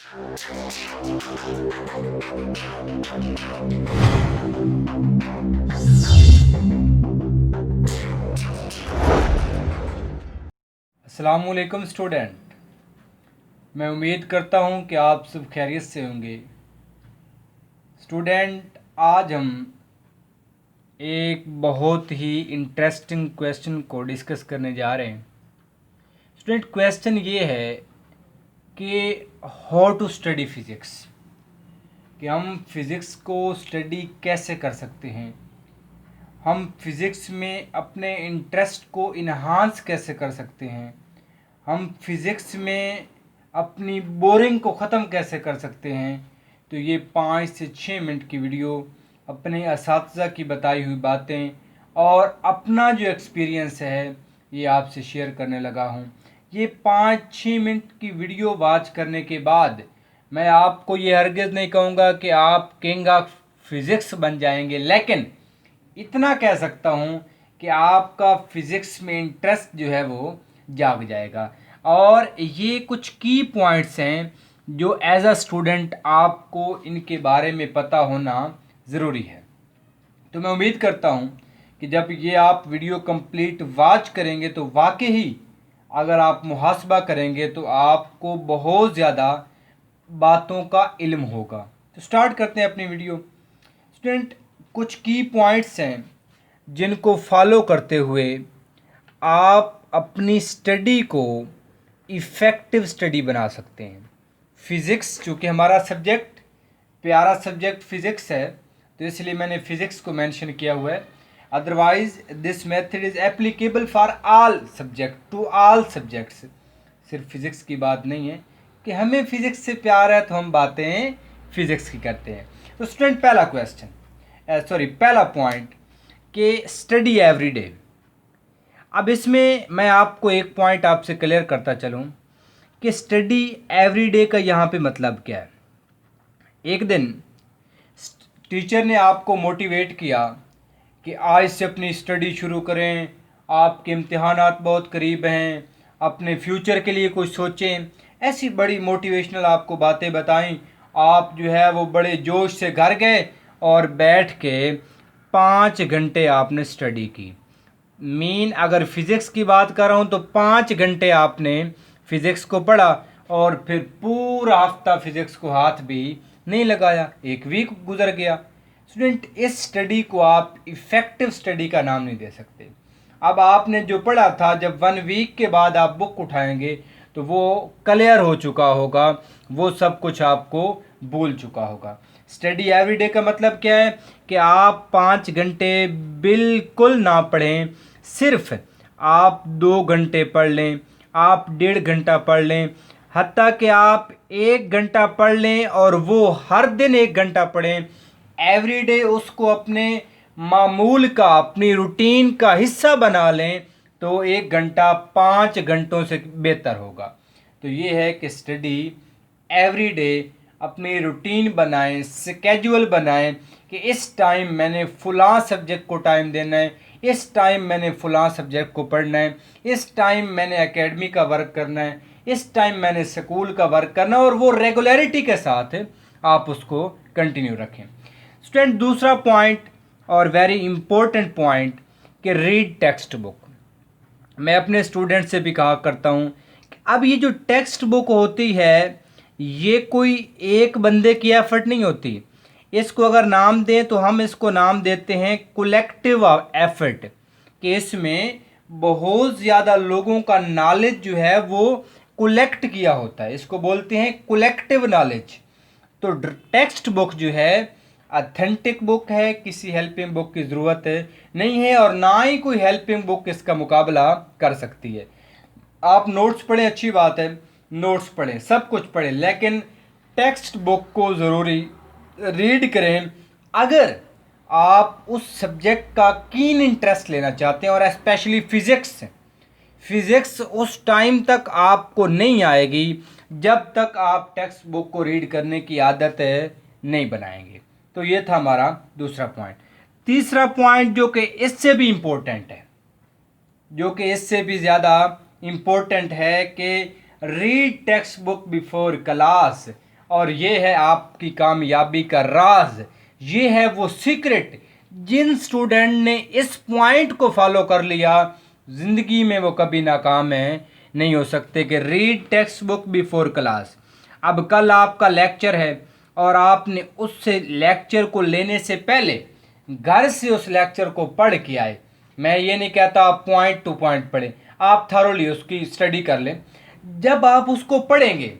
अस्सलामुअलैकुम स्टूडेंट, मैं उम्मीद करता हूँ कि आप सब खैरियत से होंगे। स्टूडेंट, आज हम एक बहुत ही इंटरेस्टिंग क्वेश्चन को डिस्कस करने जा रहे हैं। स्टूडेंट, क्वेश्चन ये है कि हाउ टू स्टडी फिज़िक्स, कि हम फिज़िक्स को स्टडी कैसे कर सकते हैं, हम फिज़िक्स में अपने इंटरेस्ट को इन्हांस कैसे कर सकते हैं, हम फिज़िक्स में अपनी बोरिंग को ख़त्म कैसे कर सकते हैं। तो ये 5 से 6 मिनट की वीडियो अपने असातिज़ा की बताई हुई बातें और अपना जो एक्सपीरियंस है ये आपसे शेयर करने लगा हूँ। ये 5-6 मिनट की वीडियो वॉच करने के बाद मैं आपको ये हरगिज़ नहीं कहूँगा कि आप किंग ऑफ फिज़िक्स बन जाएंगे, लेकिन इतना कह सकता हूँ कि आपका फिज़िक्स में इंटरेस्ट जो है वो जाग जाएगा। और ये कुछ की पॉइंट्स हैं जो एज अ स्टूडेंट आपको इनके बारे में पता होना ज़रूरी है। तो मैं उम्मीद करता हूँ कि जब ये आप वीडियो कंप्लीट वॉच करेंगे तो वाकई ही अगर आप मुहासबा करेंगे तो आपको बहुत ज़्यादा बातों का इल्म होगा। तो स्टार्ट करते हैं अपनी वीडियो। स्टूडेंट, कुछ की पॉइंट्स हैं जिनको फॉलो करते हुए आप अपनी स्टडी को इफ़ेक्टिव स्टडी बना सकते हैं। फ़िज़िक्स चूँकि हमारा सब्जेक्ट प्यारा सब्जेक्ट फ़िज़िक्स है तो इसलिए मैंने फ़िज़िक्स को मेंशन किया हुआ है। Otherwise this method is applicable for all subject, to all subjects. सिर्फ फ़िज़िक्स की बात नहीं है कि हमें फ़िज़िक्स से प्यार है तो हम बातें फ़िज़िक्स की करते हैं। तो स्टूडेंट, पहला पॉइंट कि स्टडी एवरी डे। अब इसमें मैं आपको एक पॉइंट आपसे क्लियर करता चलूँ कि स्टडी एवरी डे का यहाँ पे मतलब क्या है। एक दिन टीचर ने आपको मोटिवेट किया कि आज से अपनी स्टडी शुरू करें, आपके इम्तिहानात बहुत करीब हैं, अपने फ्यूचर के लिए कुछ सोचें, ऐसी बड़ी मोटिवेशनल आपको बातें बताई। आप जो है वो बड़े जोश से घर गए और बैठ के 5 घंटे आपने स्टडी की। अगर फिज़िक्स की बात कर रहा हूँ तो 5 घंटे आपने फिज़िक्स को पढ़ा और फिर पूरा हफ्ता फिज़िक्स को हाथ भी नहीं लगाया, एक वीक गुजर गया। स्टूडेंट, इस स्टडी को आप इफ़ेक्टिव स्टडी का नाम नहीं दे सकते। अब आपने जो पढ़ा था, जब 1 वीक के बाद आप बुक उठाएंगे तो वो क्लियर हो चुका होगा, वो सब कुछ आपको भूल चुका होगा। स्टडी एवरीडे का मतलब क्या है कि आप 5 घंटे बिल्कुल ना पढ़ें, सिर्फ आप 2 घंटे पढ़ लें, आप 1.5 घंटा पढ़ लें, हत्ता कि आप 1 घंटा पढ़ लें और वो हर दिन 1 घंटा पढ़ें। एवरीडे उसको अपने मामूल का, अपनी रूटीन का हिस्सा बना लें तो 1 घंटा 5 घंटों से बेहतर होगा। तो ये है कि स्टडी एवरीडे अपनी रूटीन बनाएं, स्केड्यूल बनाएं कि इस टाइम मैंने फ़लाँ सब्जेक्ट को टाइम देना है, इस टाइम मैंने फ़लाँ सब्जेक्ट को पढ़ना है, इस टाइम मैंने एकेडमी का वर्क करना है, इस टाइम मैंने स्कूल का वर्क करना है, और वो रेगुलरिटी के साथ आप उसको कंटिन्यू रखें। स्टूडेंट, दूसरा पॉइंट और वेरी इम्पोर्टेंट पॉइंट कि रीड टेक्स्ट बुक। मैं अपने स्टूडेंट से भी कहा करता हूँ कि अब ये जो टेक्स्ट बुक होती है ये कोई एक बंदे की एफर्ट नहीं होती। इसको अगर नाम दें तो हम इसको नाम देते हैं कलेक्टिव एफर्ट, कि इसमें बहुत ज़्यादा लोगों का नॉलेज जो है वो कलेक्ट किया होता है, इसको बोलते हैं कलेक्टिव नॉलेज। तो टेक्स्ट बुक जो है अथेंटिक बुक है, किसी हेल्पिंग बुक की ज़रूरत नहीं है और ना ही कोई हेल्पिंग बुक इसका मुकाबला कर सकती है। आप नोट्स पढ़ें, अच्छी बात है, नोट्स पढ़ें, सब कुछ पढ़ें, लेकिन टेक्स्ट बुक को ज़रूरी रीड करें अगर आप उस सब्जेक्ट का कीन इंटरेस्ट लेना चाहते हैं। और स्पेशली फ़िज़िक्स उस टाइम तक आपको नहीं आएगी जब तक आप टेक्स्ट बुक को रीड करने की आदत नहीं बनाएंगे। तो ये था हमारा दूसरा पॉइंट। तीसरा पॉइंट जो कि इससे भी इम्पोर्टेंट है, जो कि इससे भी ज़्यादा इम्पोर्टेंट है कि read text book before class. और ये है आपकी कामयाबी का राज, ये है वो सीक्रेट। जिन स्टूडेंट ने इस पॉइंट को फॉलो कर लिया, ज़िंदगी में वो कभी नाकाम है नहीं हो सकते। कि read text book before class. अब कल आपका लेक्चर है और आपने उससे लेक्चर को लेने से पहले घर से उस लेक्चर को पढ़ के आए। मैं ये नहीं कहता आप पॉइंट टू पॉइंट पढ़ें, आप थरोली उसकी स्टडी कर लें। जब आप उसको पढ़ेंगे,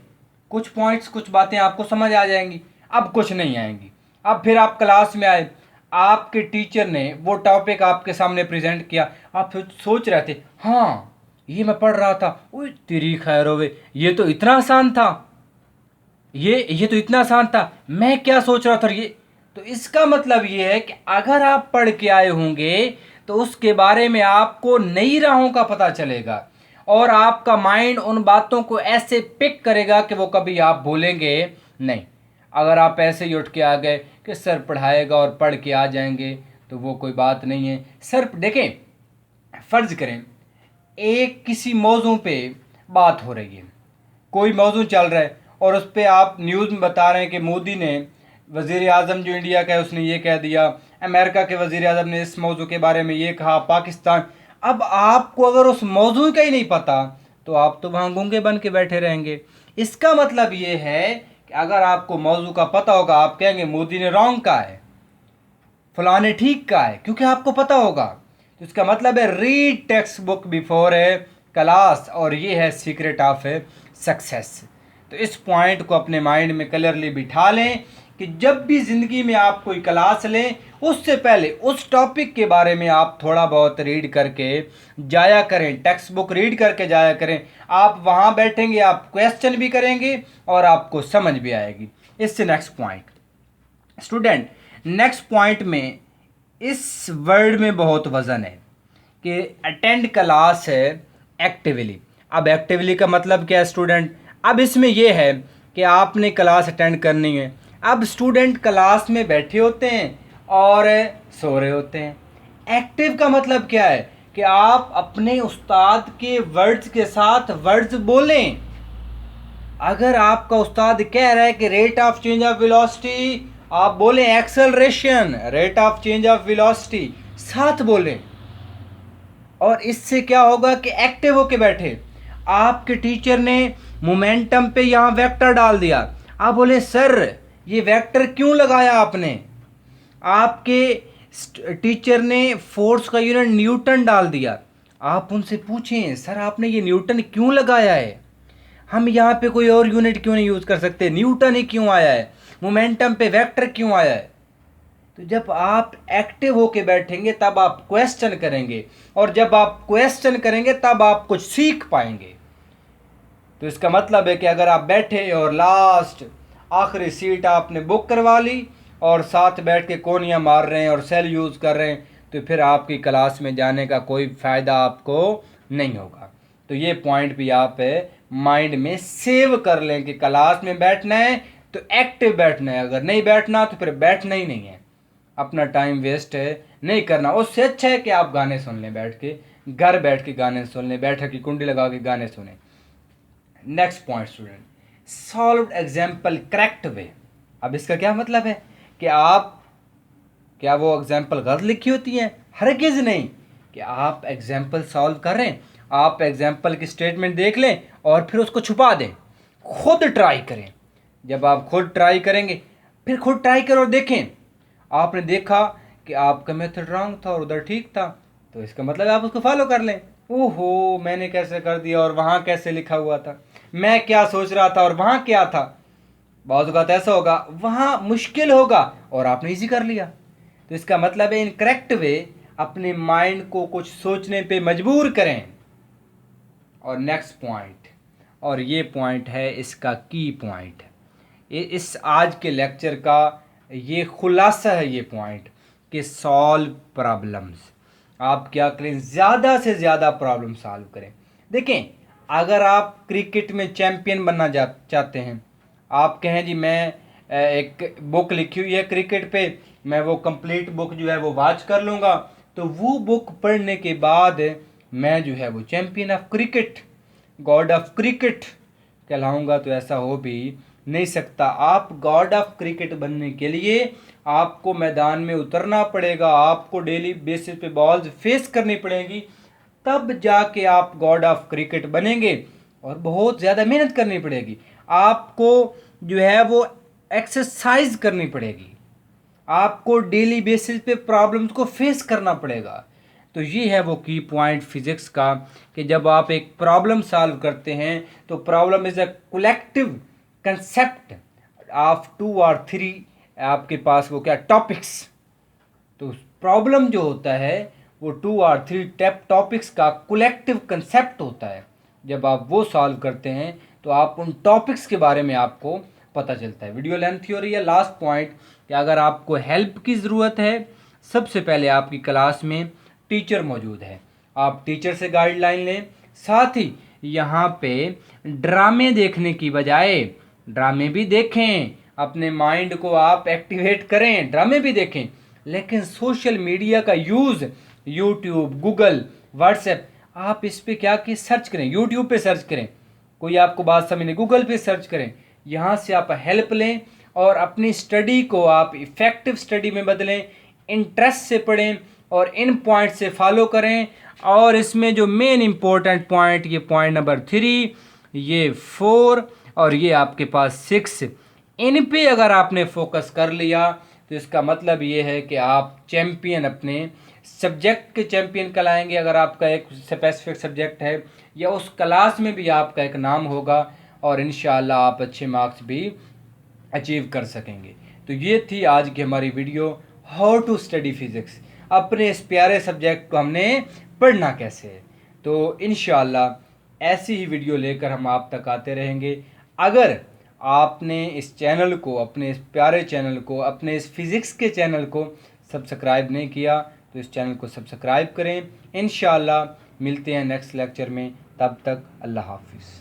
कुछ पॉइंट्स कुछ बातें आपको समझ आ जाएंगी, अब कुछ नहीं आएंगी। अब फिर आप क्लास में आए, आपके टीचर ने वो टॉपिक आपके सामने प्रेजेंट किया, आप फिर सोच रहे थे हाँ ये मैं पढ़ रहा था, ओए तेरी खैर होवे, ये तो इतना आसान था, ये तो इतना आसान था, मैं क्या सोच रहा था ये। तो इसका मतलब ये है कि अगर आप पढ़ के आए होंगे तो उसके बारे में आपको नई राहों का पता चलेगा और आपका माइंड उन बातों को ऐसे पिक करेगा कि वो कभी आप भूलेंगे नहीं। अगर आप ऐसे ही उठ के आ गए कि सर पढ़ाएगा और पढ़ के आ जाएंगे तो वो कोई बात नहीं है। सर देखें, फ़र्ज़ करें एक किसी मौजू पे बात हो रही है, कोई मौजू चल रहा है और उस पर आप न्यूज़ में बता रहे हैं कि मोदी ने, वज़ीर आज़म जो इंडिया का है उसने ये कह दिया, अमेरिका के वज़ीर आज़म ने इस मौजू के बारे में ये कहा, पाकिस्तान। अब आपको अगर उस मौजू का ही नहीं पता तो आप तो वहाँ गूंगे बन के बैठे रहेंगे। इसका मतलब ये है कि अगर आपको मौजू का पता होगा, आप कहेंगे मोदी ने रॉन्ग कहा है, फलाने ठीक कहा है, क्योंकि आपको पता होगा। तो इसका मतलब है read text book before A class, और ये है सीक्रेट ऑफ ए सक्सेस। तो इस पॉइंट को अपने माइंड में क्लियरली बिठा लें कि जब भी ज़िंदगी में आप कोई क्लास लें उससे पहले उस टॉपिक के बारे में आप थोड़ा बहुत रीड करके जाया करें, टेक्स्ट बुक रीड करके जाया करें। आप वहाँ बैठेंगे, आप क्वेश्चन भी करेंगे और आपको समझ भी आएगी। इससे next point student, next point में इस वर्ड में बहुत वजन है कि अटेंड क्लास है एक्टिवली। अब एक्टिवली का मतलब क्या है स्टूडेंट? अब इसमें यह है कि आपने क्लास अटेंड करनी है। अब स्टूडेंट क्लास में बैठे होते हैं और सो रहे होते हैं। एक्टिव का मतलब क्या है कि आप अपने उस्ताद के वर्ड्स के साथ वर्ड्स बोलें। अगर आपका उस्ताद कह रहा है कि rate of change of velocity, आप बोलें acceleration, rate of change of velocity, साथ बोलें। और इससे क्या होगा कि एक्टिव होके बैठे। आपके टीचर ने मोमेंटम पे यहाँ वेक्टर डाल दिया, आप बोले सर ये वेक्टर क्यों लगाया आपने। आपके टीचर ने फोर्स का यूनिट न्यूटन डाल दिया, आप उनसे पूछें सर आपने ये न्यूटन क्यों लगाया है, हम यहाँ पे कोई और यूनिट क्यों नहीं यूज़ कर सकते, न्यूटन ही क्यों आया है, मोमेंटम पे वेक्टर क्यों आया है। तो जब आप एक्टिव होके बैठेंगे तब आप क्वेश्चन करेंगे, और जब आप क्वेश्चन करेंगे तब आप कुछ सीख पाएंगे। तो इसका मतलब है कि अगर आप बैठे और लास्ट आखिरी सीट आपने बुक करवा ली और साथ बैठ के कोनियाँ मार रहे हैं और सेल यूज़ कर रहे हैं, तो फिर आपकी क्लास में जाने का कोई फ़ायदा आपको नहीं होगा। तो ये पॉइंट भी आप माइंड में सेव कर लें कि क्लास में बैठना है तो एक्टिव बैठना है, अगर नहीं बैठना तो फिर बैठना ही नहीं है, अपना टाइम वेस्ट नहीं करना। उससे अच्छा है कि आप गाने सुन लें, बैठ के घर बैठ के गाने सुन लें, बैठक की कुंडी लगा के गाने सुने। Next point student, solve example correct way. अब इसका क्या मतलब है कि आप, क्या वो एग्जाम्पल गलत लिखी होती हैं? हरगिज़ नहीं। कि आप एग्जाम्पल सॉल्व कर रहे हैं, आप एग्जाम्पल की स्टेटमेंट देख लें और फिर उसको छुपा दें, खुद ट्राई करें। जब आप खुद ट्राई करेंगे, फिर खुद ट्राई करो और देखें, आपने देखा कि आपका मेथड रॉन्ग था और उधर ठीक था, तो इसका मतलब आप उसको फॉलो कर लें। ओहो मैंने कैसे कर दिया और वहाँ कैसे लिखा हुआ था, मैं क्या सोच रहा था और वहाँ क्या था। बहुत औक़ात ऐसा होगा वहाँ मुश्किल होगा और आपने इजी कर लिया। तो इसका मतलब है इन करेक्ट वे अपने माइंड को कुछ सोचने पे मजबूर करें। और नेक्स्ट पॉइंट, और ये पॉइंट है इसका की पॉइंट, इस आज के लेक्चर का ये खुलासा है, ये पॉइंट कि सॉल्व प्रॉब्लम्स। आप क्या करें, ज़्यादा से ज़्यादा प्रॉब्लम सॉल्व करें। देखें, अगर आप क्रिकेट में चैम्पियन बनना चाहते हैं, आप कहें जी मैं एक बुक लिखी हुई है क्रिकेट पे, मैं वो कंप्लीट बुक जो है वो वॉच कर लूँगा, तो वो बुक पढ़ने के बाद मैं जो है वो champion of cricket, god of cricket कहलाऊँगा, तो ऐसा हो भी नहीं सकता। आप गॉड ऑफ क्रिकेट बनने के लिए आपको मैदान में उतरना पड़ेगा, आपको डेली बेसिस पे बॉल्स फेस करनी पड़ेगी, तब जाके आप गॉड ऑफ क्रिकेट बनेंगे। और बहुत ज़्यादा मेहनत करनी पड़ेगी आपको, जो है वो एक्सरसाइज करनी पड़ेगी, आपको डेली बेसिस पे प्रॉब्लम्स को फेस करना पड़ेगा। तो ये है वो की पॉइंट फिजिक्स का कि जब आप एक प्रॉब्लम सॉल्व करते हैं तो problem is a collective concept of 2 और 3 आपके पास वो क्या टॉपिक्स। तो प्रॉब्लम जो होता है वो 2 और 3 टॉपिक्स का कलेक्टिव कंसेप्ट होता है। जब आप वो सॉल्व करते हैं तो आप उन टॉपिक्स के बारे में आपको पता चलता है। वीडियो लेंथ हो रही है। लास्ट पॉइंट कि अगर आपको हेल्प की ज़रूरत है, सबसे पहले आपकी क्लास में टीचर मौजूद है, आप टीचर से गाइडलाइन लें। साथ ही यहाँ पे ड्रामे देखने की बजाय ड्रामे भी देखें, अपने माइंड को आप एक्टिवेट करें, ड्रामे भी देखें, लेकिन सोशल मीडिया का यूज़ यूट्यूब, गूगल, व्हाट्सएप, आप इस पे क्या कि सर्च करें, यूट्यूब पे सर्च करें, कोई आपको बात समझ नहीं, गूगल पे सर्च करें, यहाँ से आप हेल्प लें और अपनी स्टडी को आप इफ़ेक्टिव स्टडी में बदलें, इंटरेस्ट से पढ़ें और इन पॉइंट से फॉलो करें। और इसमें जो मेन इंपॉर्टेंट पॉइंट, ये पॉइंट नंबर 3, ये 4 और ये आपके पास 6, इन पे अगर आपने फोकस कर लिया तो इसका मतलब ये है कि आप चैम्पियन, अपने सब्जेक्ट के चैम्पियन कहलाएंगे। अगर आपका एक स्पेसिफिक सब्जेक्ट है या उस क्लास में भी आपका एक नाम होगा और इंशाल्लाह आप अच्छे मार्क्स भी अचीव कर सकेंगे। तो ये थी आज की हमारी video, how to study physics. अपने इस प्यारे सब्जेक्ट को हमने पढ़ना कैसे है। तो इंशाल्लाह ऐसी ही वीडियो लेकर हम आप तक आते रहेंगे। अगर आपने इस चैनल को, अपने इस प्यारे चैनल को, अपने इस फिज़िक्स के चैनल को सब्सक्राइब नहीं किया तो इस चैनल को सब्सक्राइब करें। इंशाल्लाह मिलते हैं नेक्स्ट लेक्चर में, तब तक अल्लाह हाफिज़।